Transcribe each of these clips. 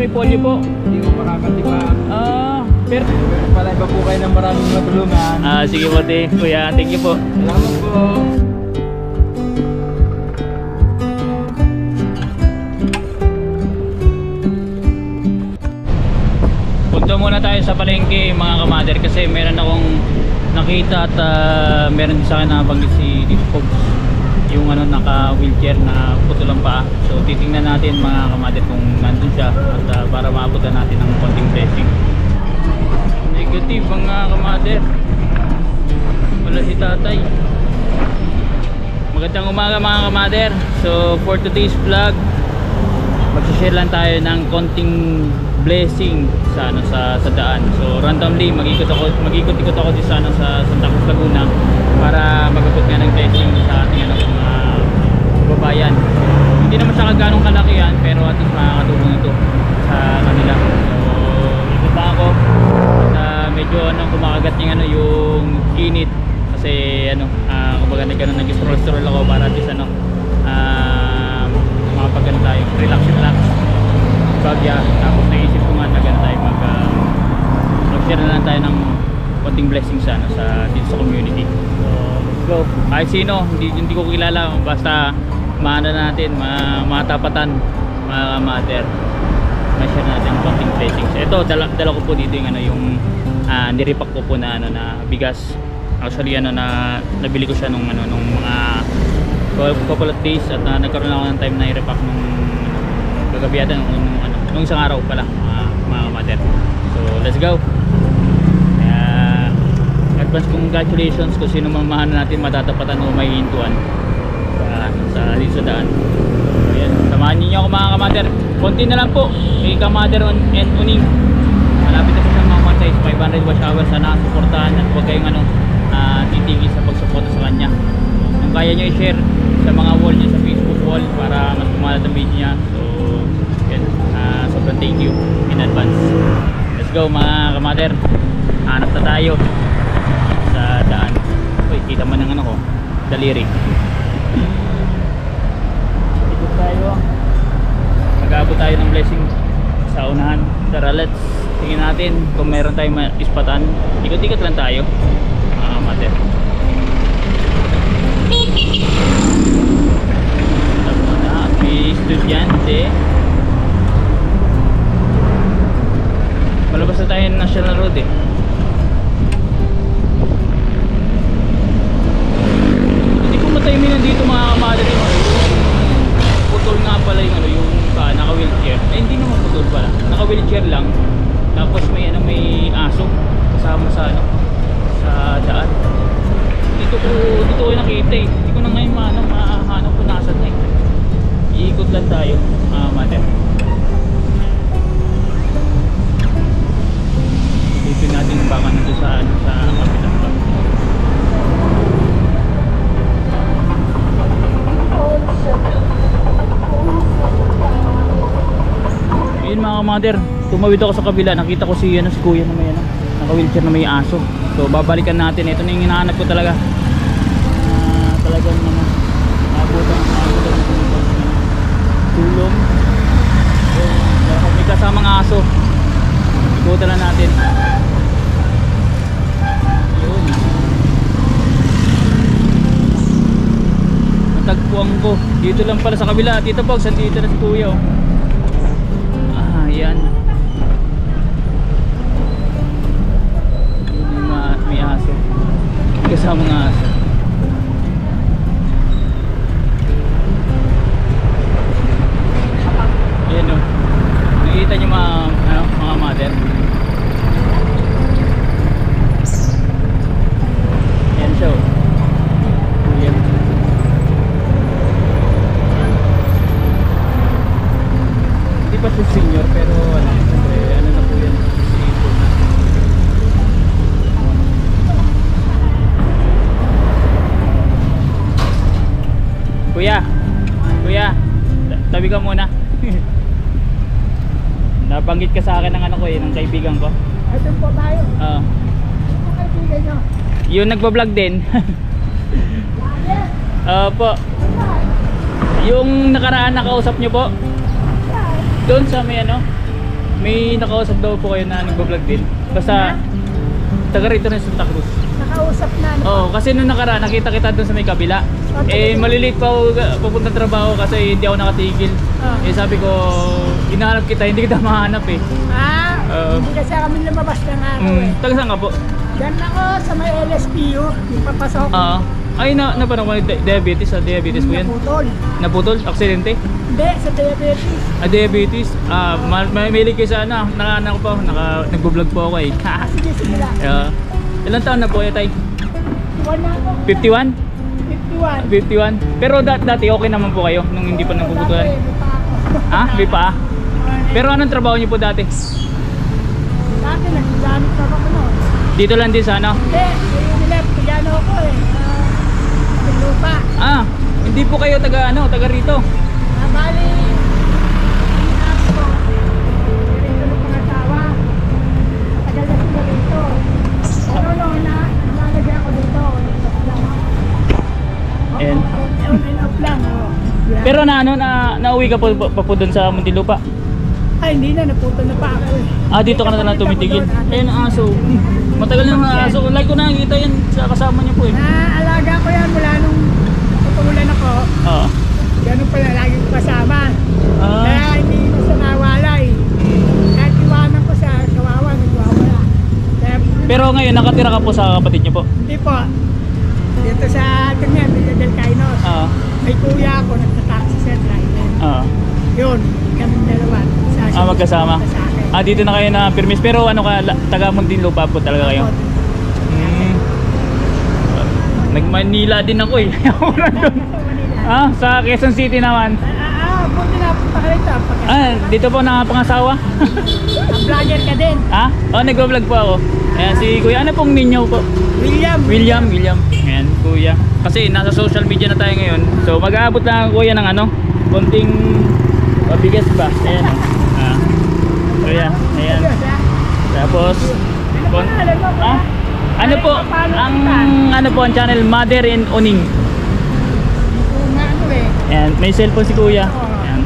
may polio po. Hindi mo makakatipan. Pero Palay pa po kayo ng maraming matulungan. sige po, kuya. Thank you po. Salamat po. Punta muna tayo sa palengke mga kamader kasi meron akong nakita at meron din sa akin nabanggit si Tito Pogs, yung ano, naka wheelchair na putol ang paa. So titingnan natin mga kamader kung nandun siya at para maabutan natin ng konting blessing. Negative mga kamader, wala si tatay. Magandang umaga mga kamader. So for today's vlog, mag-share lang tayo ng konting blessing sa ano, sa daan. So randomly mag-ikot-ikot ako dito sa ano, sa Santa Cruz, Laguna para mag-abot nga ng blessing sa ating ano, mga babayan. So, hindi naman siya ganong kalaki yan, pero at least makakatulong ito sa kanila. So ikot pa ako at medyo ano, kumakagat yung ano, yung init kasi ano, kumbaga nagkaroon nag-stroll ako para at least ano, makapag ano tayo, relax bagya. Tapos naisip ko nga na gano'n tayo mag-share na lang tayo ng konting blessing sa, ano, dito sa community. So let's go. Kahit sino, hindi ko kilala, basta maano natin, matapatan mga mother, ma-share natin ng konting blessings. Ito dala ko po dito yung ano, yung niripak ko po na ano, na bigas. Actually ano, na nabili ko siya nung ano, nung mga couple of days at nagkaroon ako ng time na i-repack nung kagabi yata nung isang araw pala mga mother. So let's go. Kaya advance congratulations kung sino mamahan natin matatapatan o may hintuan sa dito sa daan. So yan, samahan niyo ako mga kamader. Konti na lang po kay kamader and uning. Malapit na po siyang mga 500 watch hours. Sana suportahan at huwag kayong ano, titigil sa pagsuporta sa kanya. Kung kaya nyo i-share sa mga wall niya, sa Facebook wall, para mas kumalat ang video niya. So yan, sobrang thank you in advance. Let's go mga kamader. Hanap na tayo sa daan. Uy, kita mo ng ano ko, daliri. Ikot tayo. Mag-aabot tayo ng blessing sa unahan. Tara, let's tingin natin kung meron tayong ispatan. Ikot-ikot lang tayo mga kamader. May estudyante. Malabas na tayo ng National Road eh. Hindi ko mataymin nandito mga kamadre. Putol nga pala yung ano, yung naka wheelchair. Hindi naman putol pala, naka wheelchair lang. Tapos may ano, may aso kasama sa ano, sa daan. Dito ko nakita eh. Hindi ko na ngayon mahanap kung nasan na eh. Iikot lang tayo mother. Dito natin baka nandun sa kapitan pa. Ayun mga mother, tumawid ako sa kabila, nakita ko si kuya na may ano, naka wheelchair na may aso. So babalikan natin. Ito na yung hinahanap ko talaga. Talagang naman abutan tulong. So may kasamang aso, ikutan na natin. Yun, natagpuan ko. Dito lang pala sa kabila. Dito po, dito na si kuya oh. Yan. May aso, kasamang aso. Ayan o, nakikita nyo mga mother. Ayan siya o. Ayan. Hindi pa siya senior pero ano na po yan. Kuya, tabi ka muna. Nabanggit ka sa akin ng ano ko eh, ng kaibigan ko. Ito po tayo. Oo. Ito kaibigan nyo. Yung nagbablog din. Po. Yung nakaraan nakausap nyo po. Doon sa may ano, may nakausap daw po kayo na nagbablog din. Basta, taga rito rin sa Santa Cruz. Nakausap na. Oo, kasi nung nakaraan, nakita kita doon sa may kabila. Eh, maliliit pa ako pupunta trabaho kasi hindi ako nakatigil. Eh, sabi ko, hinahanap kita, hindi kita mahanap eh. Hindi kasi kami lumabas ng araw eh. Taga saan ka po? Diyan ako sa may LSPU, yung papasok. Oo. Ay, napanong ko diabetes, diabetes po yan. Naputol. Naputol? Aksidente? Hindi, sa diabetes. Diabetes? Mahilig kayo sa ano, nagbo-vlog po ako eh. Sige, sige lang. Ilang taon na po tay? 51 na ako. 51? 51. 51? Pero dati okay naman po kayo nung hindi pa nagpuputulan? Dati, may pa ako. Ha? May pa? Pero anong trabaho niyo po dati? Dati, nagsigamit pa ako noon. Dito lang din sa ano? Hindi, nilap, pigano ako eh. Sa lupa. Hindi po kayo taga rito. Bali, ako, rito ng pangasawa. Matagal na sila rito. Pero noon na, nalagay ako dito. Ayan. On and off lang. Pero nauwi ka po doon sa Muntinlupa? Ay, hindi na, naputol na pa ako eh. Dito ka na lang tumitigil. Ayun ang aso. Matagal na ang aso. Like ko nakikita yan sa kasama niyo po eh. Naalaga ko yan mula nung putulan ako. Oo. Ganun pala, lagi ko kasama. Kaya hindi ko siya nawala eh. Kahit iwanan ko siya, kawawa, nagwawala. Kaya, Pero ngayon nakatira ka po sa kapatid niyo po? hindi po. Dito sa Tingnan, Villa del Cainos. Oo. May kuya ako, nagtataxi sa driver. Oo. Yun, kaming dalawa. Magkasama. Dito na kayo na permis. Pero ano ka, taga Muntinlupa po talaga kayo? Nag-Manila din ako eh. Sa Quezon City naman. Buti na punta ka rito. Dito po nakapangasawa. Vlogger ka din. Nag-vlog po ako. Ayan, si Kuya. Ano pong ninyo po? William. Ayan, Kuya. Kasi nasa social media na tayo ngayon. So mag-aabot lang Kuya ng konting mabigas ba? Ayan. Kuya, ayan. Tapos, ano po? Ang channel Mother in Oning. Ayan, may cellphone si Kuya. Ayan.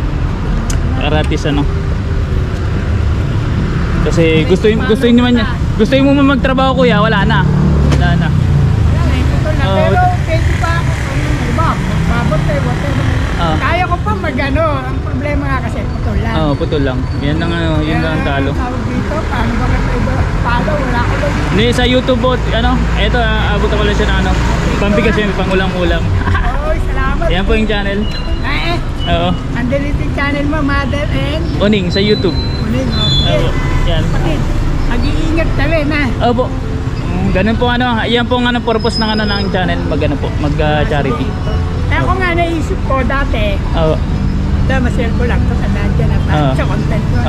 Karatis Kasi gusto naman niya. Gusto mo magtrabaho Kuya, wala na. Pero pwede pa ako babot whatever. Kaya ko pa magano. Ang problema nga kasi putol lang. Putol lang. Yan lang yun lang ang talo. Tawag dito, paano ba follow? Wala ko lang. Hindi, sa YouTube po, eto, abot ako lang siya ng pambigas yun, pang ulam-ulam. Salamat. Yan po yung channel. Oo. Ang deleting channel mo, Mother and Oning, sa YouTube. Oning, okay. Oo. Yan. Mag-iingat ka rin, Opo. Ganun po yan po ang purpose ng ng channel, mag-charity. Kaya ako nga naisip ko dati, Oo. ma-share ko lang ito sa nandiyan at sa content ko.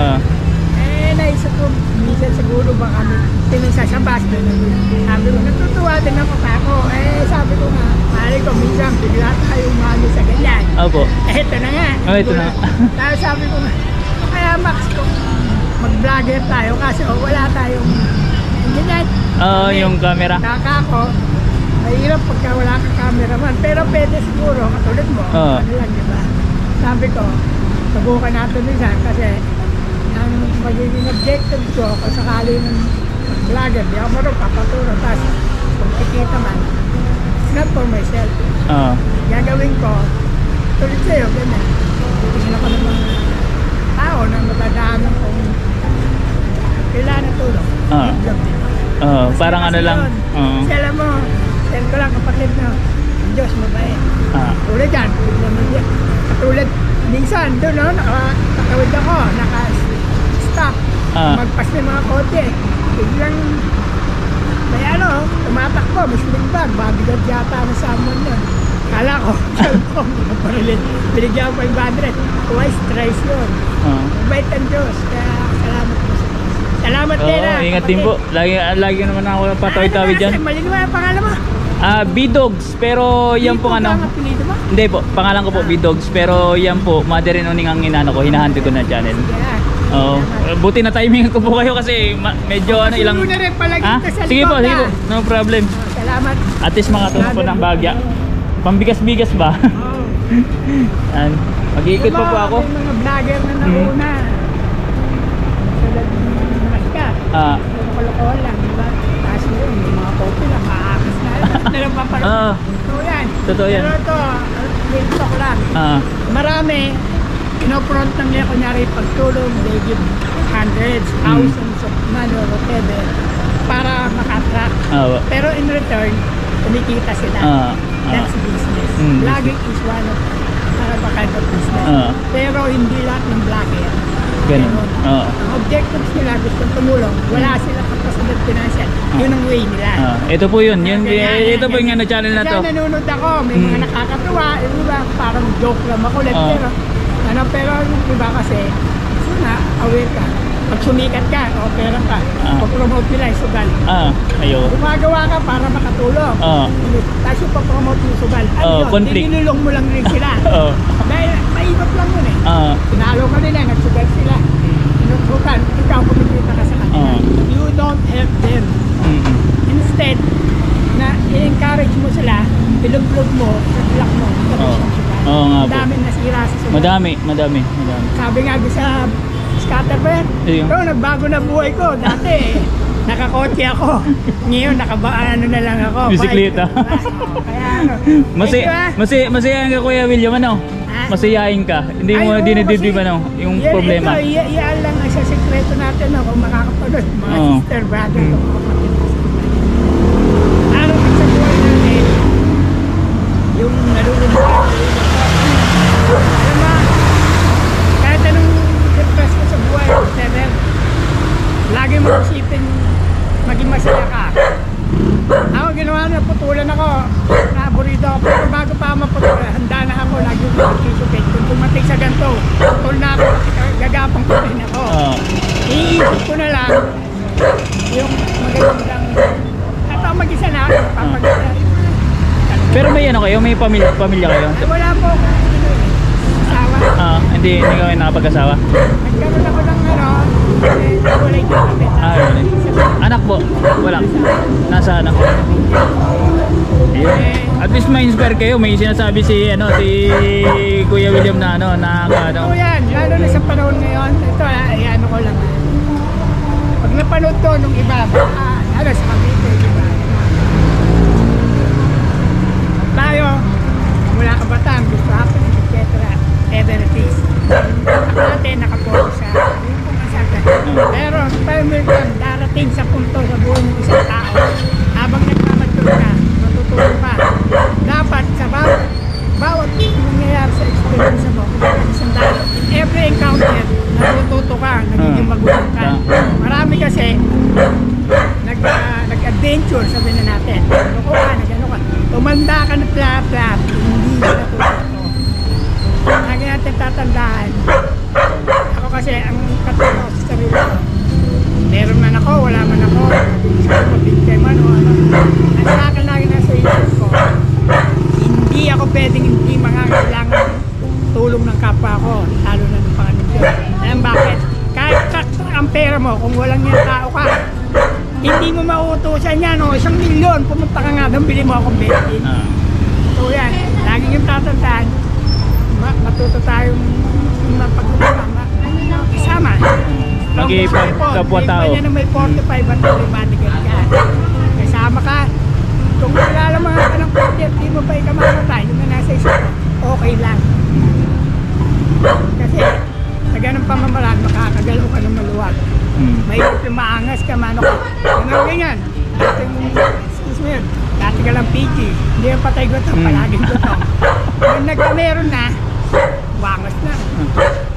Naisip ko, minsan siguro ba kami pinagsasabas doon. Sabi ko, natutuwa din ako pa ako. Sabi ko nga, mahali ko, minsan bigla tayong mahali sa ganyan. Opo. Ito na nga. Ito na. Tapos sabi ko nga, kaya Max ko, mag-vlogger tayo kasi wala tayong ganyan. Yung camera. Kaka ko, mahirap pagka wala kang cameraman. Pero pwede siguro, katulad mo, ano lang, di ba? Sabi ko, subukan natin minsan kasi ang magiging objective ko kung sakali ng vlogger, di ako marunong papaturo. Tapos kung kikita man, it's not for myself. Gagawin ko, tuloy sa'yo, ganyan. Tingin ako ng mga tao na matadaanan kung kailangan na tulong. Parang ano lang. Kasi alam mo, send ko lang kapatid na ang Diyos mabait. Tulad yan, katulad, minsan doon, nakatawid ako, naka-stop, magpas ng mga kotse. Biglang, may tumatakbo, Muslim bag, mabigat yata na salmon yun. Kala ko, binigyan ko 500, twice, thrice yun. Mabait ang Diyos, kaya salamat po sa Diyos. Salamat din ingat din po. Lagi naman ako patawid-tawid dyan. Malino ba ang pangalan mo? B-Dogs, pero yan po Hindi po, pangalan ko po B-Dogs, pero yan po, Mother in Oning ang ko, hinahanti ko na channel. Buti na timing ko po kayo kasi medyo ilang... Sige po, no problem. Salamat. At least makatulong po ng bagya. Pambigas-bigas ba? Mag-iikot po ako. May mga vlogger na nauna. Sa Totoo yan. Pero ito, real talk lang. Ah, Marami, pinopront ng nila, kunyari pagtulong, they give hundreds, thousands of money or whatever para maka-attract. Pero in return, kumikita sila. That's business. Vlogging is one of kind of business. Pero hindi lahat ng vlogger. ganun. Ang objectives nila, gustong tumulong, wala silang kapasidad financial. Yun ang way nila. Ito po yun. Ito po yung channel na to. Kaya nanonood ako, may mga nakakatuwa, yung iba parang joke lang makulit. Pero yung iba kasi, aware ka. Pag sumikat ka, o pera ka, pag-promote nila yung sugal. Ayaw. Gumagawa ka para makatulong. Tapos yung pag-promote yung sugal. Conflict. Dinilulong mo lang rin sila. Dahil maibot lang yun eh. Tinalo ka nila, nagsugal sila. Inutukan, ikaw kumikita ka sa kanila. You don't help them. Instead, na i-encourage mo sila, ilog-log mo, ilog mo, nga po. Madami nasira sa sugal. Madami. Sabi nga doon sa Scatterman, pero nagbago na buhay ko. Dati, nakakotse ako. Ngayon, ano na lang ako. Bisikleta. Kaya ano. Masiyahin ka, Kuya William, ano? Masiyahin ka. Hindi mo dinidibdiban yung problema. Ito, yan lang ang sekreto natin kung makakapanood. Mga sister, brother, kapatid. Ano sa buhay natin, yung nalulunod. Alam mo, kahit anong depress ko sa buhay, whatever, lagi mo isipin maging masaya ka. Ako ginawa na, putulan ako, naaburido ako, pero bago pa maputulan, handa na ako, lagi ko magkisukit. Kung tumating sa ganito, putul na ako, gagapang ko rin ako. Iisip ko na lang yung magandang, at ako mag-isa na ako, papaganda. Pero may ano kayo? May pamilya kayo? Wala po ako. Asawa. Hindi kayo nakapag-asawa? Nagkaroon ako ng wala yung kapit. Really? Anak po? Wala? Nasa anak? At least ma-inspire kayo. May sinasabi si Kuya William na Oo yan, lalo na sa panahon ngayon. Ito ko lang. Pag napanood to nung iba, sa Cavite, diba? Tayo, mula kabataan, gusto happen, etc. Ever it is. Ako natin nakapokus sa yung kung asagan. Pero time darating sa punto sa buhay ng isang tao, habang nagmamature ka, matutulong ka. Dapat sa bawat nangyayari sa experience mo, isang tao, in every encounter, natututo ka, nagiging magulang ka. Marami kasi, nag-adventure, sabihin na natin. Nag-ano ka, tumanda ka na plat-plat, hindi ka natututo. Lagi natin tatandaan. Ako kasi, ang katulong ko sa sarili ko, meron man ako, wala man ako, mabigay man o ano. Ang sa akin lagi nasa isip ko, hindi ako pwedeng hindi mangangailangan tulong ng kapwa ko, lalo na ng Panginoon Diyos. Alam bakit? Kahit ang pera mo, kung walang yung tao ka, hindi mo mauutusan yan, 1,000,000, pumunta ka nga doon, bili mo akong bensin. So yan, laging yung tatandaan, matuto tayong isama. Magkipagkapwa tao. May na may 45 at bodyguard ka. Kasama ka. Kung nalalaman ka ng 40, di mo pa ikamamatay, yung na nasa isip ko, okay lang. Kasi sa ganang pamamaraan, makakagalaw ka ng maluwag. May maangas ka, mano ka. Ano ganyan? Excuse me, dati ka lang PG. Hindi yung patay gutong, palaging gutong. Kung nagkameron na, wangas na.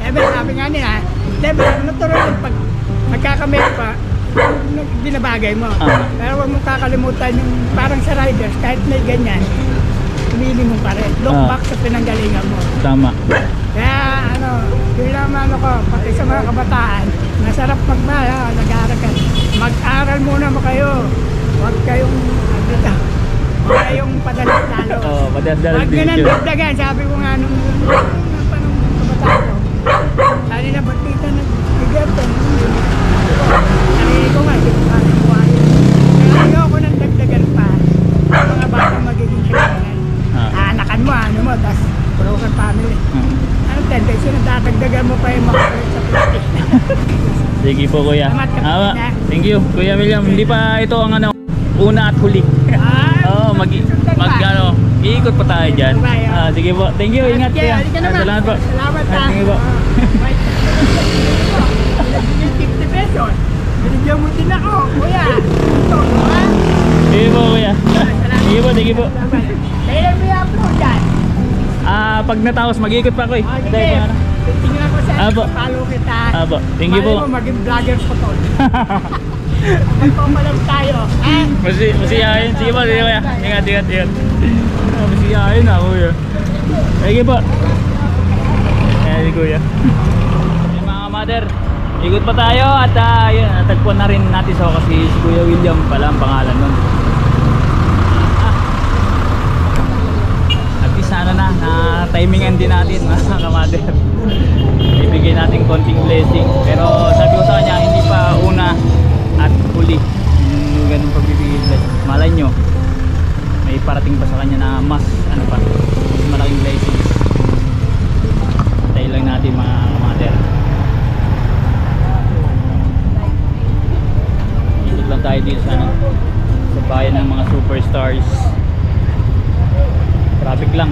Sabi nga nila, natural yung pag nagkakameron pa, binabagay mo. Pero huwag mong kakalimutan yung parang sa riders, kahit may ganyan, humili mo pa rin. Look back sa pinanggalingan mo. Tama. Kaya yun naman pati sa mga kabataan, masarap nag-aaral ka. Mag-aral muna mo kayo. Huwag kayong padalas lalo. Padalas huwag ganun dagdagan. Sabi ko nga nung kabataan ko, lalo na ba't kita nag-igerto? Sarili ko nga, hindi ko kaya ko ayaw. Kaya ayoko nang dagdagan pa. Mga bata magiging kailangan. Anakan mo, tapos broken family. Ano tendency na dadagdagan mo pa yung makakulit sa plastic. Sige po, Kuya. Thank you, Kuya William. Hindi pa ito ang una at huli. Iikot pa tayo dyan. Bye, ah. Sige po. Thank you. Ingat Okay, kayo. halika naman. Salamat po. Salamat ha. Thank you po. May 50 pesos. Binigyan mo din ako, kuya. Ito, ha? Sige po kuya. Sige po, sige po. Kailan mo i-upload yan? Pag natapos, mag-iikot pa ako eh. Sige. Dahil pa, ano? Tingnan ko sa Apo. follow kita. Apo. Thank you Malay po. mo, maging vlogger po to. Magpamalam tayo. Ha? Masiyahin. Sige po, sige kuya. Ingat, ingat, ingat. Masiyahin na kuya. Sige po. Ayan si kuya. Yung mga mother, ikot pa tayo at yun, natagpuan na rin natin sa kasi si Kuya William pala ang pangalan nun. At least na timingan din natin mga kamader. Ibigay natin konting blessing. Pero sabi ko sa kanya, hindi pa una at huli yung ganun pagbibigay blessing. Malay nyo, may parating pa sa kanya na mas ano pa, mas malaking blessings. Tayo lang natin mga kamader. Ikot lang tayo dito sa bayan ng mga superstars. Traffic lang.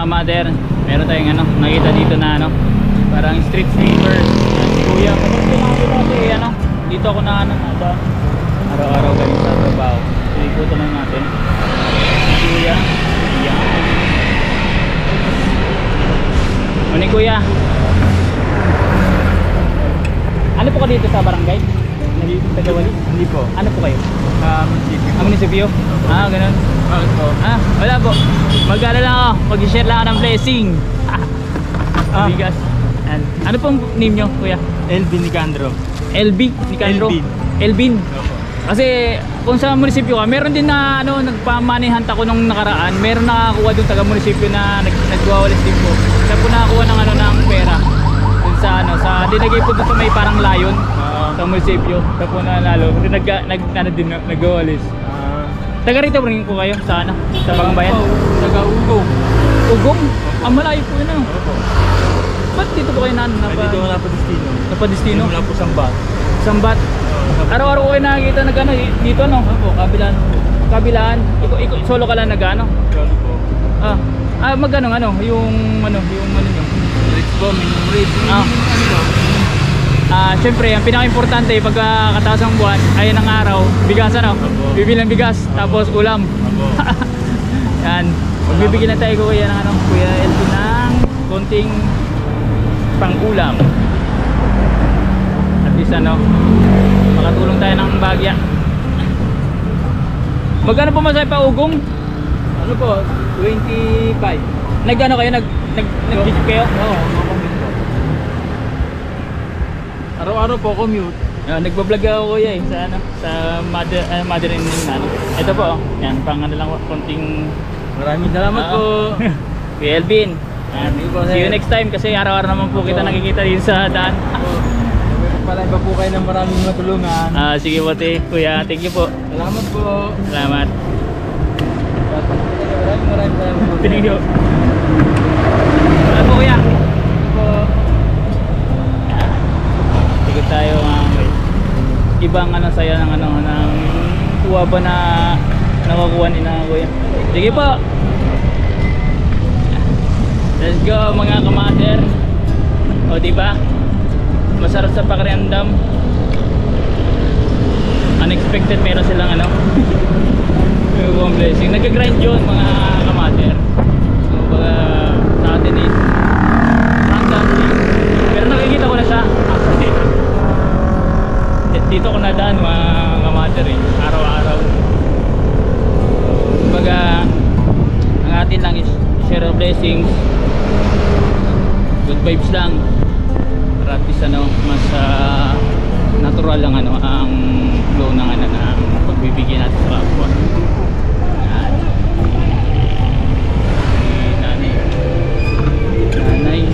Mother, meron tayong nakita dito na parang street sweeper. Si kuya, kapag kasi dito ako na araw-araw galing sa trabaho. Ikutan lang natin si kuya. Muni kuya, ano po ka dito sa barangay? Tagawali? Hindi po. Ano po kayo? Munisipyo. Munisipyo? Ganun. Wala po. Mag-ala lang ako. Mag-share lang ako ng blessing. Bigas. Ano pong name nyo, kuya? LB Nicandro. LB? Nicandro? Elvin. Kasi kung sa munisipyo ka, meron din na nagpamanihan ako nung nakaraan. Meron nakakuha doon taga munisipyo na nagwawalis din po. Siya po nakakuha ng ng pera. Dun sa dinagay po doon sa may parang layon. Sa munisipyo. Siya po nalalo. Kasi nagwawalis. Taga rito rin po kayo sa sa Pangbayan? Taga Ugong. Ugong? Ang malayo po yun Ba't dito po kayo Dito na po destino. Napadestino? Dito na po Sambat. Sambat? Araw-araw ko kayo nakikita dito Opo, kabilaan po. Kabilaan? Solo ka lang Ano po? Magano yung ano nyo? Rates po, minimum rate. Siyempre, ang pinaka-importante pagkakataas ng buwan ay ng araw, bigas bibilang bigas, tapos ulam. Yan, magbibigyan na tayo kuya ng Kuya Elvin ng konting pang-ulam. At least makatulong tayo ng bagya. Magkano po masaya pa ugong? Ano po? 25. Nag-ano kayo? Nag-visit kayo? Oo, makamit po. Araw-araw po commute. Nagbablog ako kuya sa mother-in-law na Ito po, yan, pang lang konting Maraming salamat po. Kuya Elvin. See you next time kasi araw-araw naman po kita nakikita dito sa daan. Palay pa po kayo ng maraming matulungan. Sige po kuya, thank you po. Salamat po. Salamat. Maraming salamat po. Thank you. Wala po kuya. Ikot tayo ibang saya ng ng kuha ba na nakukuha ni na kuya. Sige po. Let's go mga kamater. O diba? Masarap sa pakiramdam. Unexpected meron silang yung blessing. Nag-grind yun mga kamater. So baga sa atin random thing. Pero nakikita ko na siya actually. Dito ko nadaan mga kamater araw-araw. Baga ang atin lang is share of blessings. Good vibes lang. Para at least mas natural lang ang flow ng ng pagbibigyan natin sa kapwa. Nanay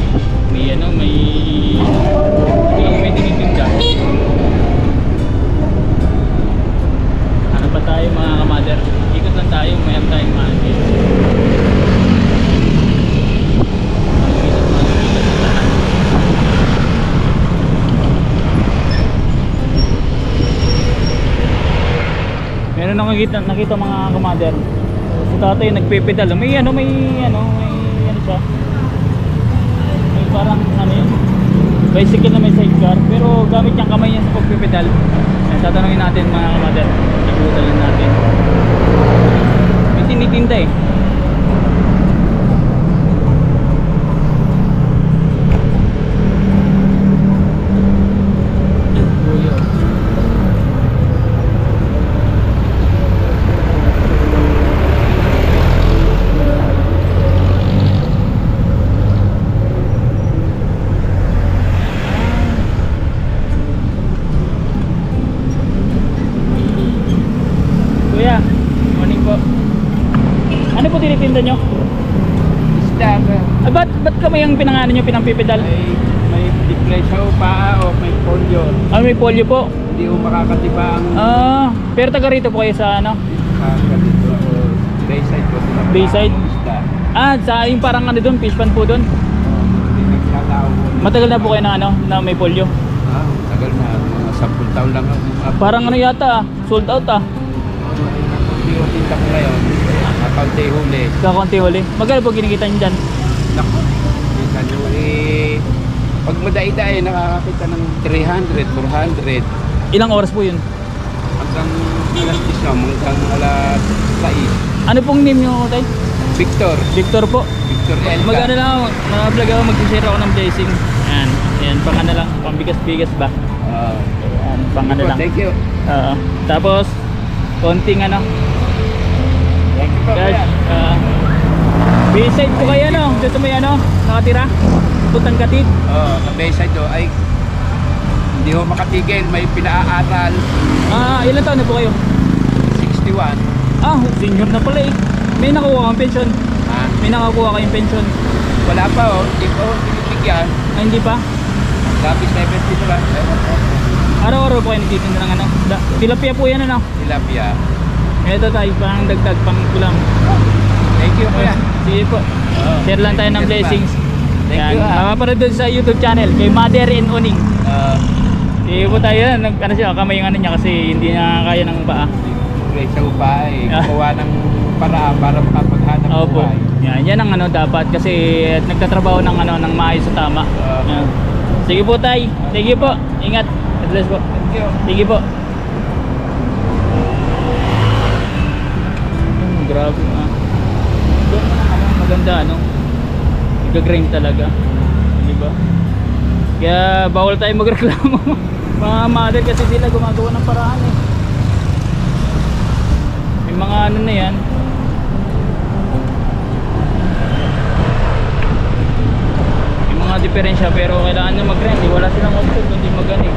Meron nakita mga kamader. Si tatay nagpipedal. May ano siya. May parang ano yun, bicycle na may sidecar. Pero gamit yung kamay niya sa pagpipedal. Ayan, tatanungin natin mga kamader. Ikutan lang natin. May tinitinda eh. Kuya, morning po. Ano po tinitinda nyo? Isda ka. Ba't kami yung pinangano nyo, pinampipedal? May depress sa paa o may polio. May polio po. Hindi ko makakatiba ang Pero taga rito po kayo sa ano? dito ako. Bayside ko. Bayside? Isda. Sa yung parang ano doon, fish pan po doon. Hindi nagkatao ko. Matagal na po kayo na ano, na may polio. Tagal na. Mga 10 taon lang ako. Parang ano yata, sold out Unti-unti ko ngayon. Akaunti huli. Kakunti huli. Magkano po kinikita nyo dyan? Naku. Minsan yung pag madaida nakakakita ng 300, 400. Ilang oras po yun? Hanggang alas 10 na, hanggang alas 6. Ano pong name nyo tayo? Victor. Victor po. Victor Elka. Mag-ano lang ako, mga-vlog ako, mag-share ako ng blessing. Ayan, pang ano lang, pang bigas-bigas ba? Ayan, pang ano lang. Thank you. Tapos, konting ano. Thank you po. Guys, Bayside po kayo no? Dito may ano, nakatira? Putang Katid. Sa Bayside do ay hindi ho makatigil, may pinaaral. Ilan taon na po kayo? 61. Senior na pala eh. May nakuha kang pension? May nakakuha kayong pension? Wala pa hindi pa binibigyan. Hindi pa? Gabi 70 na lang. Araw-araw po kayo nagtitinda ng ano? Tilapia po yan ano? Tilapia. Ito tayo, pang dagdag, pang kulam. Thank you kuya. Sige po. Share lang tayo ng blessings. Thank you. Mapapanood doon sa YouTube channel kay Mother and Uning. Sige po tayo, ano siya, kamay yung ano niya kasi hindi niya kaya ng paa. Sa upa kuha ng paraan para makapaghanap Opo. buhay. Yan ang ano dapat kasi nagtatrabaho ng ano ng maayos sa tama. Yan. Sige po tay. Sige po. Ingat. God bless po. Thank you. Sige po. Grabe maganda ano. Nag-grind talaga. Di ba? Kaya bawal tayo magreklamo. Mga mother kasi sila gumagawa ng paraan eh. May mga ano na yan. May mga diferensya pero kailangan nyo mag-grind. Wala silang option kundi mag-ano.